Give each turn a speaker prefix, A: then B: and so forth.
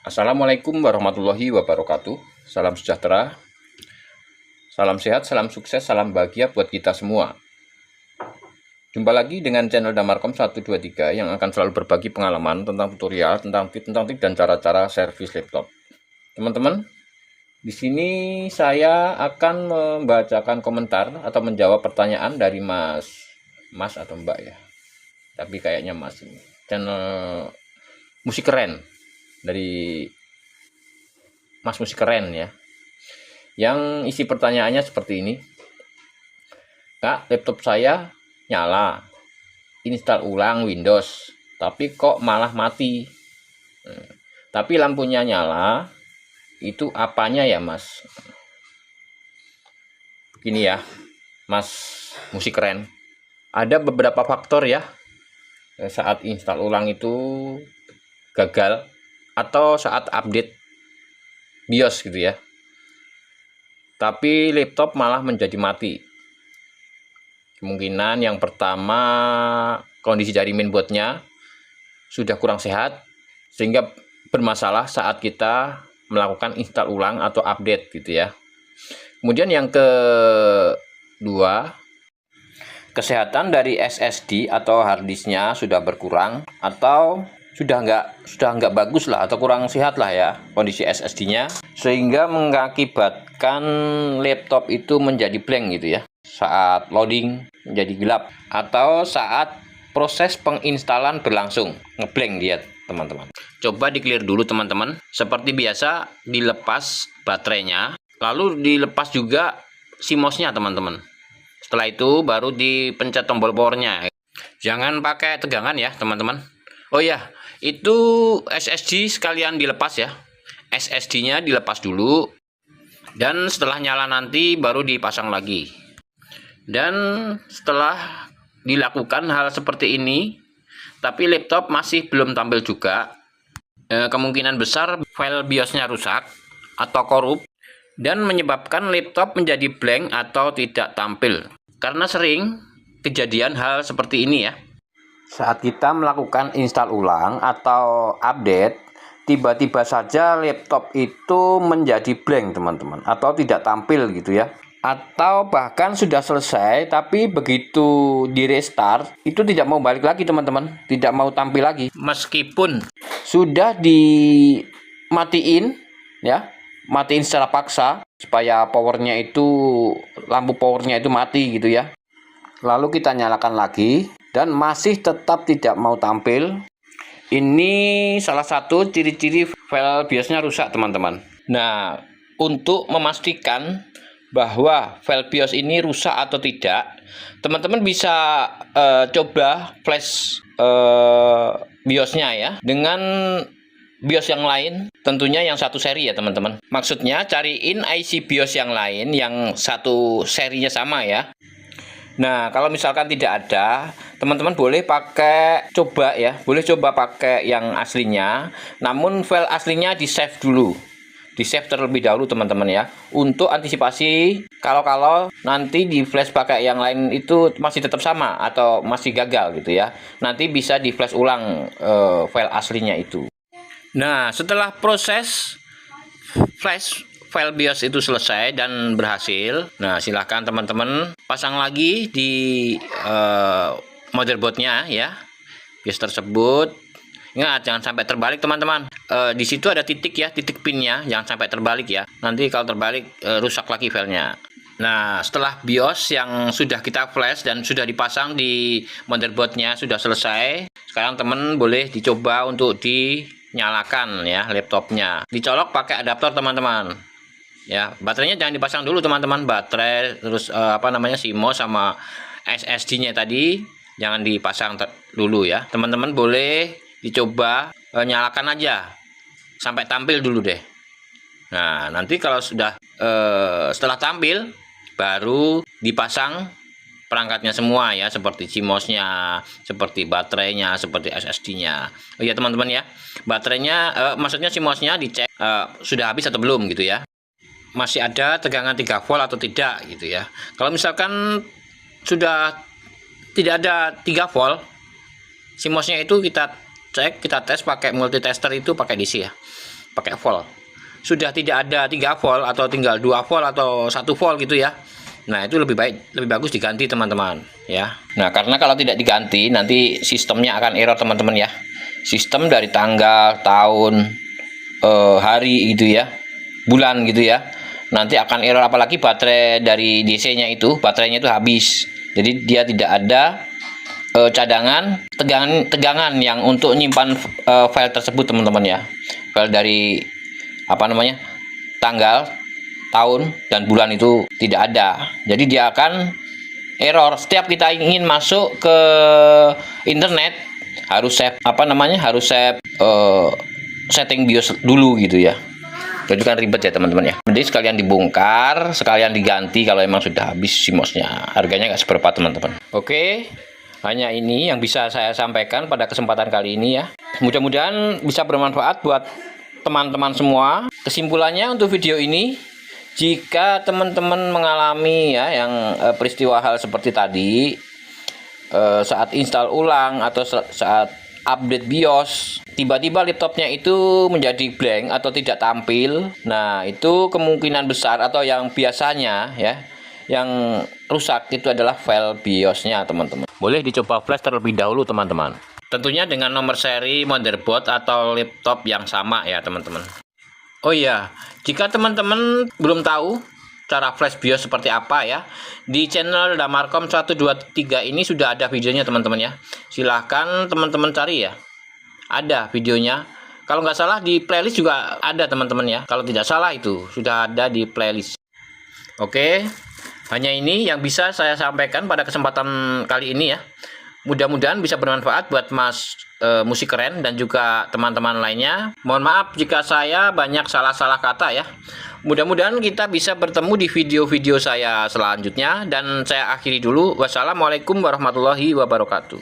A: Assalamualaikum warahmatullahi wabarakatuh. Salam sejahtera, salam sehat, salam sukses, salam bahagia buat kita semua. Jumpa lagi dengan channel Damarkom 123 yang akan selalu berbagi pengalaman tentang tutorial, tentang trik dan cara-cara servis laptop. Teman-teman, di sini saya akan membacakan komentar atau menjawab pertanyaan dari Mas atau Mbak ya. Tapi kayaknya Mas ini. Channel Musik Keren dari Mas Musik Keren ya. Yang isi pertanyaannya seperti ini. Kak, laptop saya nyala, install ulang Windows, tapi kok malah mati. Tapi lampunya nyala, itu apanya ya Mas? Begini ya, Mas Musik Keren. Ada beberapa faktor ya, saat install ulang itu gagal, atau saat update BIOS gitu ya, tapi laptop malah menjadi mati. Kemungkinan yang pertama, kondisi dari mainboardnya sudah kurang sehat sehingga bermasalah saat kita melakukan install ulang atau update gitu ya. Kemudian yang kedua, kesehatan dari SSD atau harddisknya sudah berkurang atau sudah nggak bagus lah, atau kurang sehat lah ya kondisi SSD-nya, sehingga mengakibatkan laptop itu menjadi blank gitu ya, saat loading menjadi gelap, atau saat proses penginstalan berlangsung ngeblank dia teman-teman. Coba di clear dulu teman-teman, seperti biasa dilepas baterainya, lalu dilepas juga CMOS-nya teman-teman. Setelah itu baru dipencet tombol powernya. Jangan pakai tegangan ya teman-teman. Oh ya, itu SSD sekalian dilepas ya. SSD-nya dilepas dulu, dan setelah nyala nanti baru dipasang lagi. Dan setelah dilakukan hal seperti ini, tapi laptop masih belum tampil juga, kemungkinan besar file BIOS-nya rusak atau korup, dan menyebabkan laptop menjadi blank atau tidak tampil. Karena sering kejadian hal seperti ini ya. Saat kita melakukan install ulang atau update, tiba-tiba saja laptop itu menjadi blank teman-teman, atau tidak tampil gitu ya. Atau bahkan sudah selesai, tapi begitu di restart itu tidak mau balik lagi teman-teman, tidak mau tampil lagi. Meskipun sudah dimatiin ya, matiin secara paksa supaya lampu powernya itu mati gitu ya. Lalu kita nyalakan lagi dan masih tetap tidak mau tampil. Ini salah satu ciri-ciri file BIOS-nya rusak teman-teman. Nah, untuk memastikan bahwa file BIOS ini rusak atau tidak, teman-teman bisa coba flash BIOS-nya ya dengan BIOS yang lain, tentunya yang satu seri ya teman-teman. Maksudnya cariin IC BIOS yang lain yang satu serinya sama ya. Nah, kalau misalkan tidak ada, teman-teman boleh coba pakai yang aslinya, namun file aslinya di save dulu. Di save terlebih dahulu teman-teman ya, untuk antisipasi kalau nanti di flash pakai yang lain itu masih tetap sama atau masih gagal gitu ya. Nanti bisa di flash ulang file aslinya itu. Nah, setelah proses flash file BIOS itu selesai dan berhasil, nah silahkan teman-teman pasang lagi di motherboardnya ya, BIOS tersebut. Ingat, jangan sampai terbalik teman-teman. Di situ ada titik ya, titik pinnya, jangan sampai terbalik ya. Nanti kalau terbalik rusak lagi filenya. Nah, setelah BIOS yang sudah kita flash dan sudah dipasang di motherboardnya sudah selesai, sekarang teman boleh dicoba untuk dinyalakan ya laptopnya. Dicolok pakai adaptor teman-teman. Ya, baterainya jangan dipasang dulu teman-teman. Baterai terus CMOS sama SSD-nya tadi jangan dipasang dulu ya. Teman-teman boleh dicoba nyalakan aja sampai tampil dulu deh. Nah, nanti kalau sudah setelah tampil baru dipasang perangkatnya semua ya, seperti CMOS-nya, seperti baterainya, seperti SSD-nya. Oh ya teman-teman ya, baterainya maksudnya CMOS-nya dicek sudah habis atau belum gitu ya. Masih ada tegangan 3 volt atau tidak gitu ya. Kalau misalkan sudah tidak ada 3 volt, CMOS-nya itu kita cek, kita tes pakai multitester itu pakai DC ya. pakai volt. Sudah tidak ada 3 volt atau tinggal 2 volt atau 1 volt gitu ya. Nah, itu lebih bagus diganti teman-teman ya. Nah, karena kalau tidak diganti nanti sistemnya akan error teman-teman ya. Sistem dari tanggal, tahun, hari gitu ya, bulan gitu ya. Nanti akan error, apalagi baterai dari DC-nya itu, baterainya itu habis. Jadi dia tidak ada cadangan tegangan yang untuk nyimpan file tersebut teman-teman ya. File dari tanggal, tahun dan bulan itu tidak ada. Jadi dia akan error. Setiap kita ingin masuk ke internet harus save setting BIOS dulu gitu ya. Jadi kan ribet ya teman-teman ya. Jadi sekalian dibongkar, sekalian diganti kalau emang sudah habis CMOS-nya. Harganya nggak seberapa teman-teman. Oke, hanya ini yang bisa saya sampaikan pada kesempatan kali ini ya. Mudah-mudahan bisa bermanfaat buat teman-teman semua. Kesimpulannya untuk video ini, jika teman-teman mengalami ya yang peristiwa hal seperti tadi, saat install ulang atau saat update BIOS, tiba-tiba laptopnya itu menjadi blank atau tidak tampil. Nah, itu kemungkinan besar atau yang biasanya ya, yang rusak itu adalah file BIOS-nya teman-teman. Boleh dicoba flash terlebih dahulu teman-teman. Tentunya dengan nomor seri motherboard atau laptop yang sama ya teman-teman. Oh iya, jika teman-teman belum tahu cara flash BIOS seperti apa ya, di channel Damarkom 123 ini sudah ada videonya teman-teman ya. Silahkan teman-teman cari ya, ada videonya. Kalau nggak salah di playlist juga ada teman-teman ya. Kalau tidak salah itu sudah ada di playlist. Oke, hanya ini yang bisa saya sampaikan pada kesempatan kali ini ya. Mudah-mudahan bisa bermanfaat buat Mas Musik Keren dan juga teman-teman lainnya. Mohon maaf jika saya banyak salah-salah kata ya. Mudah-mudahan kita bisa bertemu di video-video saya selanjutnya, dan saya akhiri dulu. Wassalamualaikum warahmatullahi wabarakatuh.